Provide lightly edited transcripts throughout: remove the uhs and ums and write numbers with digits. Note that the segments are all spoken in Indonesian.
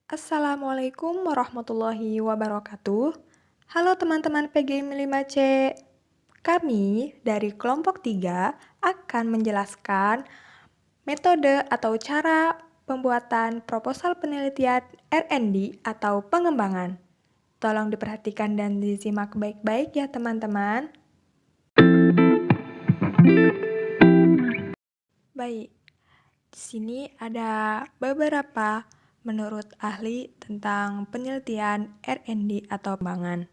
Assalamualaikum warahmatullahi wabarakatuh. Halo teman-teman PGM 5C. Kami dari kelompok 3 akan menjelaskan metode atau cara pembuatan proposal penelitian R&D atau pengembangan. Tolong diperhatikan dan disimak baik-baik ya teman-teman. Baik, di sini ada beberapa menurut ahli tentang penelitian R&D atau pengembangan.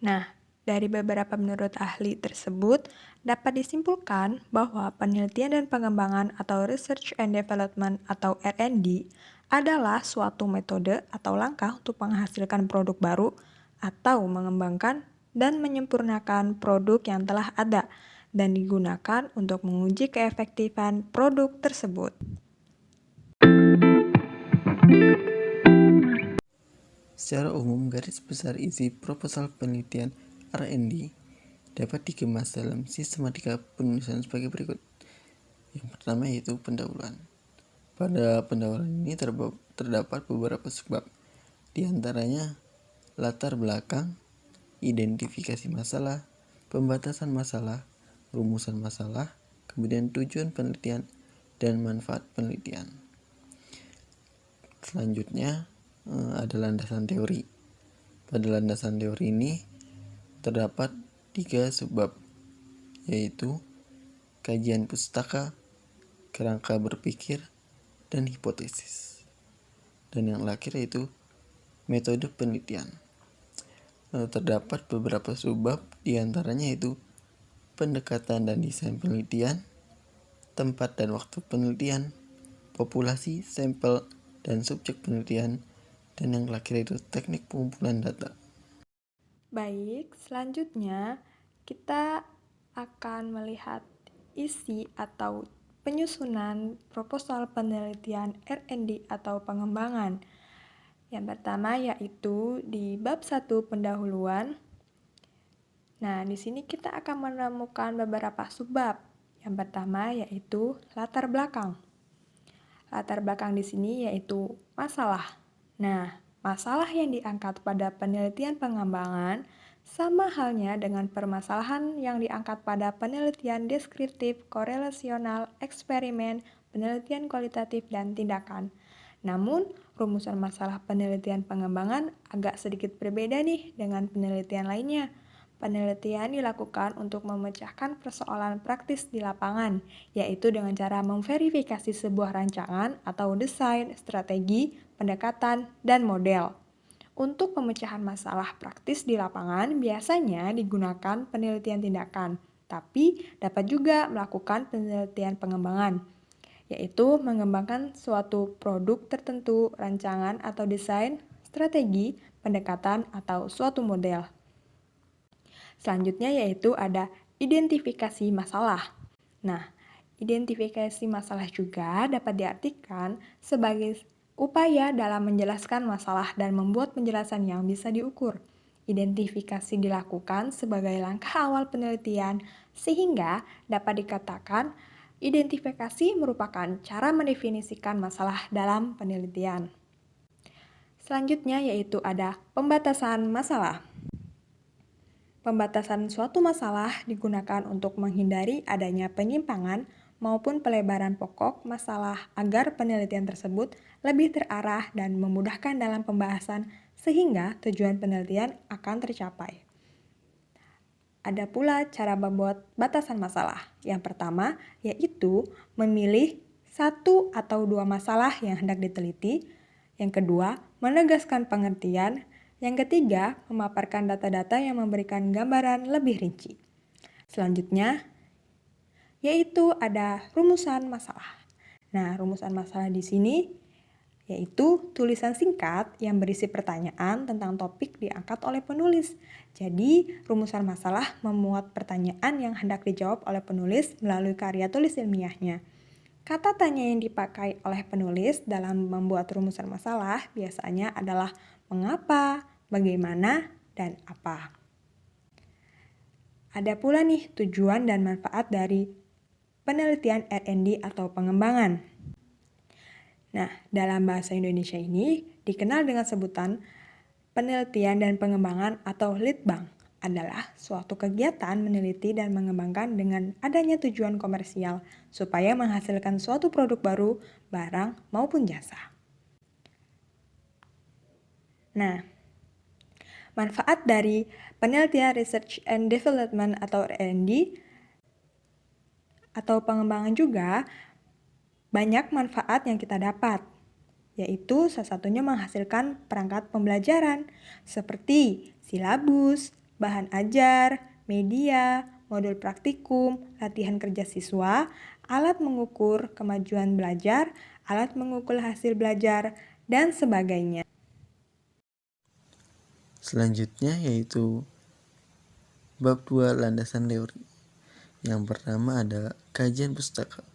Nah, dari beberapa menurut ahli tersebut, dapat disimpulkan bahwa penelitian dan pengembangan atau research and development atau R&D adalah suatu metode atau langkah untuk menghasilkan produk baru atau mengembangkan dan menyempurnakan produk yang telah ada dan digunakan untuk menguji keefektifan produk tersebut. Secara umum, garis besar isi proposal penelitian R&D dapat dikemas dalam sistematika penulisan sebagai berikut. Yang pertama yaitu pendahuluan. Pada pendahuluan ini terdapat beberapa sebab, di antaranya latar belakang, identifikasi masalah, pembatasan masalah, rumusan masalah, kemudian tujuan penelitian, dan manfaat penelitian. Selanjutnya ada landasan teori. Pada landasan teori ini terdapat 3 subbab, yaitu kajian pustaka, kerangka berpikir, dan hipotesis. Dan yang terakhir yaitu metode penelitian. Terdapat beberapa subbab, diantaranya yaitu pendekatan dan desain penelitian, tempat dan waktu penelitian, populasi, sampel, dan subjek penelitian, dan yang terakhir itu teknik pengumpulan data. Baik, selanjutnya kita akan melihat isi atau penyusunan proposal penelitian R&D atau pengembangan. Yang pertama yaitu di bab 1 pendahuluan. Nah, di sini kita akan menemukan beberapa subbab. Yang pertama yaitu latar belakang. Latar belakang di sini yaitu masalah. Nah, masalah yang diangkat pada penelitian pengembangan sama halnya dengan permasalahan yang diangkat pada penelitian deskriptif, korelasional, eksperimen, penelitian kualitatif, dan tindakan. Namun, rumusan masalah penelitian pengembangan agak sedikit berbeda nih dengan penelitian lainnya. Penelitian dilakukan untuk memecahkan persoalan praktis di lapangan, yaitu dengan cara memverifikasi sebuah rancangan atau desain, strategi, pendekatan, dan model. Untuk pemecahan masalah praktis di lapangan biasanya digunakan penelitian tindakan, tapi dapat juga melakukan penelitian pengembangan, yaitu mengembangkan suatu produk tertentu, rancangan atau desain, strategi, pendekatan, atau suatu model. Selanjutnya yaitu ada identifikasi masalah. Nah, identifikasi masalah juga dapat diartikan sebagai upaya dalam menjelaskan masalah dan membuat penjelasan yang bisa diukur. Identifikasi dilakukan sebagai langkah awal penelitian sehingga dapat dikatakan identifikasi merupakan cara mendefinisikan masalah dalam penelitian. Selanjutnya yaitu ada pembatasan masalah. Pembatasan suatu masalah digunakan untuk menghindari adanya penyimpangan maupun pelebaran pokok masalah agar penelitian tersebut lebih terarah dan memudahkan dalam pembahasan sehingga tujuan penelitian akan tercapai. Ada pula cara membuat batasan masalah. Yang pertama yaitu memilih satu atau dua masalah yang hendak diteliti. Yang kedua, menegaskan pengertian. Yang ketiga, memaparkan data-data yang memberikan gambaran lebih rinci. Selanjutnya, yaitu ada rumusan masalah. Nah, rumusan masalah di sini yaitu tulisan singkat yang berisi pertanyaan tentang topik diangkat oleh penulis. Jadi, rumusan masalah memuat pertanyaan yang hendak dijawab oleh penulis melalui karya tulis ilmiahnya. Kata tanya yang dipakai oleh penulis dalam membuat rumusan masalah biasanya adalah mengapa, bagaimana, dan apa. Ada pula nih tujuan dan manfaat dari penelitian R&D atau pengembangan. Nah, dalam bahasa Indonesia ini dikenal dengan sebutan penelitian dan pengembangan atau litbang adalah suatu kegiatan meneliti dan mengembangkan dengan adanya tujuan komersial supaya menghasilkan suatu produk baru, barang, maupun jasa. Nah, manfaat dari penelitian research and development atau R&D atau pengembangan juga banyak manfaat yang kita dapat, yaitu salah satunya menghasilkan perangkat pembelajaran seperti silabus, bahan ajar, media, modul praktikum, latihan kerja siswa, alat mengukur kemajuan belajar, alat mengukur hasil belajar, dan sebagainya. Selanjutnya yaitu bab 2 landasan teori. Yang pertama ada kajian pustaka.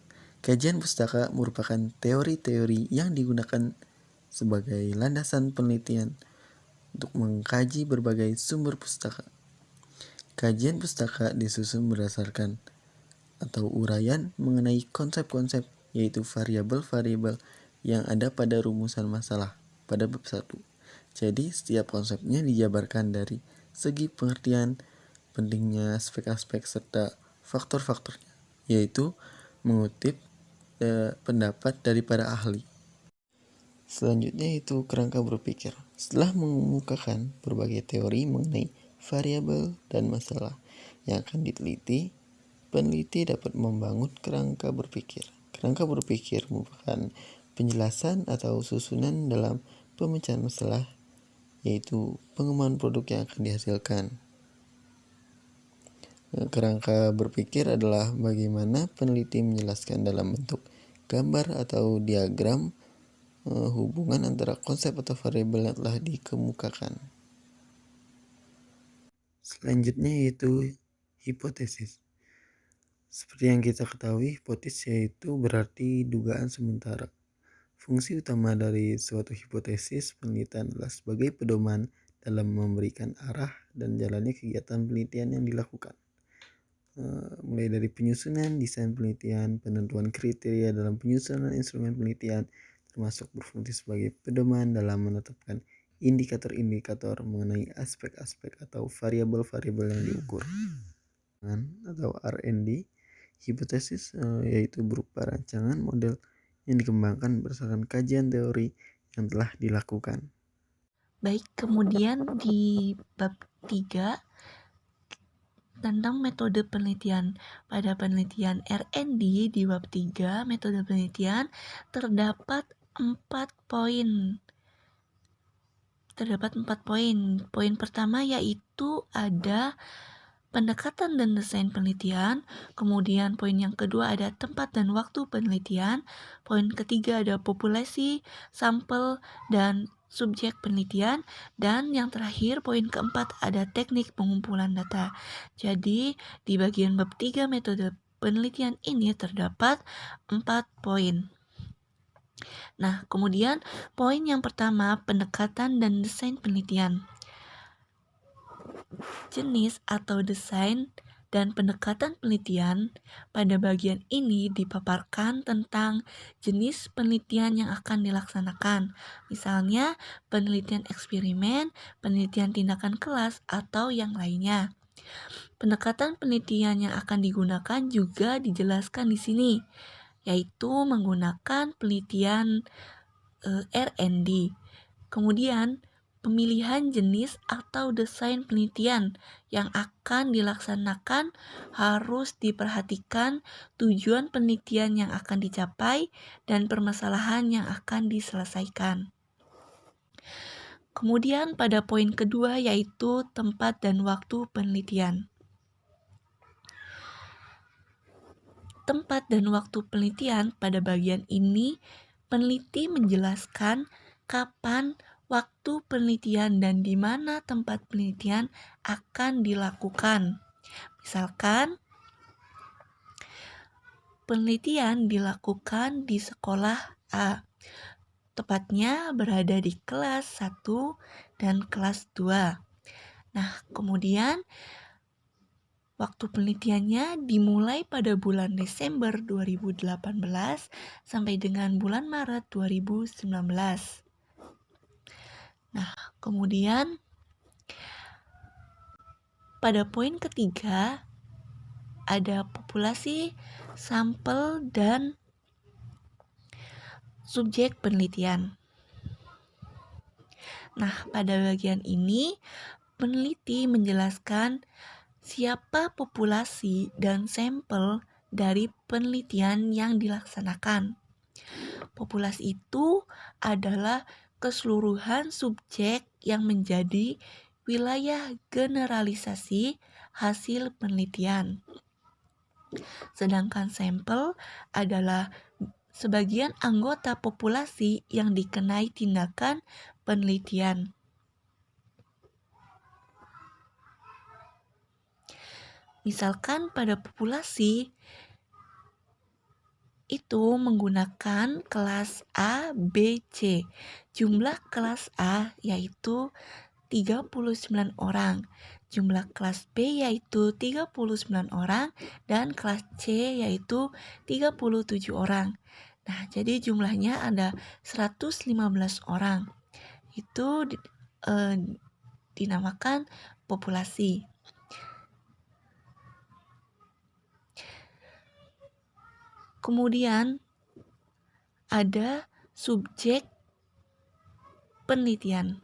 Kajian pustaka merupakan teori-teori yang digunakan sebagai landasan penelitian untuk mengkaji berbagai sumber pustaka. Kajian pustaka disusun berdasarkan atau uraian mengenai konsep-konsep, yaitu variabel-variabel yang ada pada rumusan masalah pada bab 1. Jadi setiap konsepnya dijabarkan dari segi pengertian, pentingnya aspek-aspek serta faktor-faktornya, yaitu mengutip pendapat dari para ahli. Selanjutnya itu kerangka berpikir. Setelah mengemukakan berbagai teori mengenai variabel dan masalah yang akan diteliti, peneliti dapat membangun kerangka berpikir. Kerangka berpikir merupakan penjelasan atau susunan dalam pemecahan masalah, yaitu pengembangan produk yang akan dihasilkan. Kerangka berpikir adalah bagaimana peneliti menjelaskan dalam bentuk gambar atau diagram hubungan antara konsep atau variabel yang telah dikemukakan. Selanjutnya yaitu hipotesis. Seperti yang kita ketahui, hipotesis yaitu berarti dugaan sementara. Fungsi utama dari suatu hipotesis penelitian adalah sebagai pedoman dalam memberikan arah dan jalannya kegiatan penelitian yang dilakukan. Mulai dari penyusunan desain penelitian, penentuan kriteria dalam penyusunan instrumen penelitian, termasuk berfungsi sebagai pedoman dalam menetapkan indikator-indikator mengenai aspek-aspek atau variabel-variabel yang diukur. Atau R&D, hipotesis yaitu berupa rancangan model yang dikembangkan berdasarkan kajian teori yang telah dilakukan. Baik, kemudian di bab 3 tentang metode penelitian. Pada penelitian R&D di bab 3 metode penelitian terdapat 4 poin. Poin pertama yaitu ada pendekatan dan desain penelitian. Kemudian poin yang kedua ada tempat dan waktu penelitian. Poin ketiga ada populasi, sampel, dan subjek penelitian. Dan yang terakhir poin keempat ada teknik pengumpulan data. Jadi di bagian bab 3 metode penelitian ini terdapat 4 poin. Nah, kemudian poin yang pertama pendekatan dan desain penelitian. Jenis atau desain dan pendekatan penelitian pada bagian ini dipaparkan tentang jenis penelitian yang akan dilaksanakan, misalnya penelitian eksperimen, penelitian tindakan kelas, atau yang lainnya. Pendekatan penelitian yang akan digunakan juga dijelaskan di sini, yaitu menggunakan penelitian R&D. Kemudian pemilihan jenis atau desain penelitian yang akan dilaksanakan harus diperhatikan tujuan penelitian yang akan dicapai dan permasalahan yang akan diselesaikan. Kemudian pada poin kedua yaitu tempat dan waktu penelitian. Tempat dan waktu penelitian pada bagian ini peneliti menjelaskan kapan waktu penelitian dan di mana tempat penelitian akan dilakukan. Misalkan, penelitian dilakukan di sekolah A, tepatnya berada di kelas 1 dan kelas 2. Nah, kemudian Waktu penelitiannya dimulai pada bulan Desember 2018 sampai dengan bulan Maret 2019. Nah, kemudian pada poin ketiga ada populasi, sampel, dan subjek penelitian. Nah, pada bagian ini peneliti menjelaskan siapa populasi dan sampel dari penelitian yang dilaksanakan. Populasi itu adalah keseluruhan subjek yang menjadi wilayah generalisasi hasil penelitian. Sedangkan sampel adalah sebagian anggota populasi yang dikenai tindakan penelitian. Misalkan pada populasi itu menggunakan kelas A, B, C. Jumlah kelas A yaitu 39 orang, jumlah kelas B yaitu 39 orang, dan kelas C yaitu 37 orang. Nah, jadi jumlahnya ada 115 orang. Itu dinamakan populasi. Kemudian ada subjek penelitian.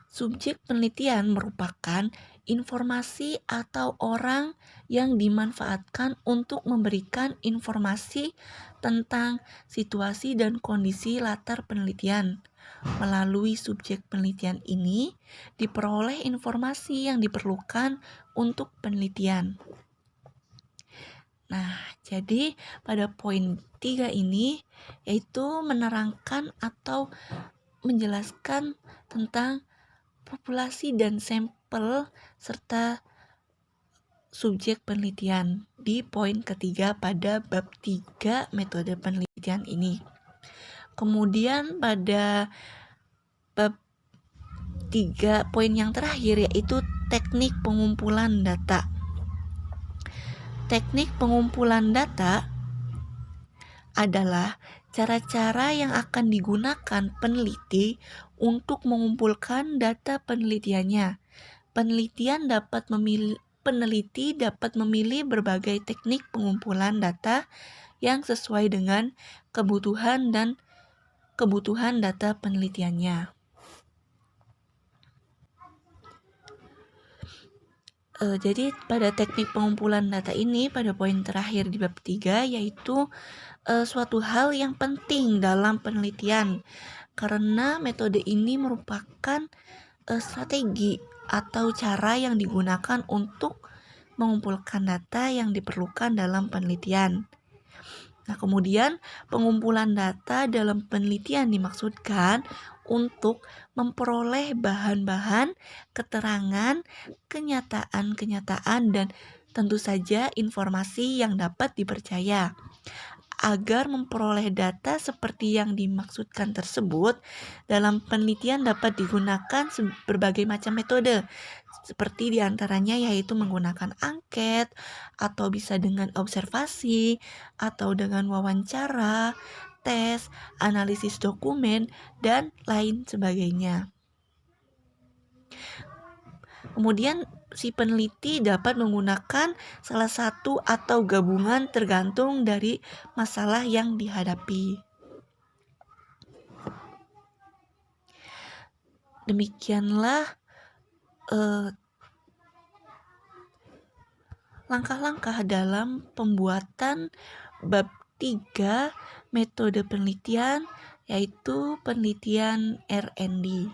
Subjek penelitian merupakan informasi atau orang yang dimanfaatkan untuk memberikan informasi tentang situasi dan kondisi latar penelitian. Melalui subjek penelitian ini diperoleh informasi yang diperlukan untuk penelitian. Nah, jadi pada poin 3 ini yaitu menerangkan atau menjelaskan tentang populasi dan sampel serta subjek penelitian di poin ketiga pada bab 3 metode penelitian ini. Kemudian pada bab 3 poin yang terakhir yaitu teknik pengumpulan data. Teknik pengumpulan data adalah cara-cara yang akan digunakan peneliti untuk mengumpulkan data penelitiannya. Peneliti dapat memilih berbagai teknik pengumpulan data yang sesuai dengan kebutuhan data penelitiannya. Jadi pada teknik pengumpulan data ini pada poin terakhir di bab 3 yaitu suatu hal yang penting dalam penelitian karena metode ini merupakan strategi atau cara yang digunakan untuk mengumpulkan data yang diperlukan dalam penelitian. Nah, kemudian pengumpulan data dalam penelitian dimaksudkan untuk memperoleh bahan-bahan, keterangan, kenyataan-kenyataan, dan tentu saja informasi yang dapat dipercaya. Agar memperoleh data seperti yang dimaksudkan tersebut, dalam penelitian dapat digunakan berbagai macam metode, seperti diantaranya yaitu menggunakan angket, atau bisa dengan observasi, atau dengan wawancara, tes, analisis dokumen, dan lain sebagainya. Kemudian si peneliti dapat menggunakan salah satu atau gabungan tergantung dari masalah yang dihadapi. Demikianlah langkah-langkah dalam pembuatan bab 3 metode penelitian yaitu penelitian R&D.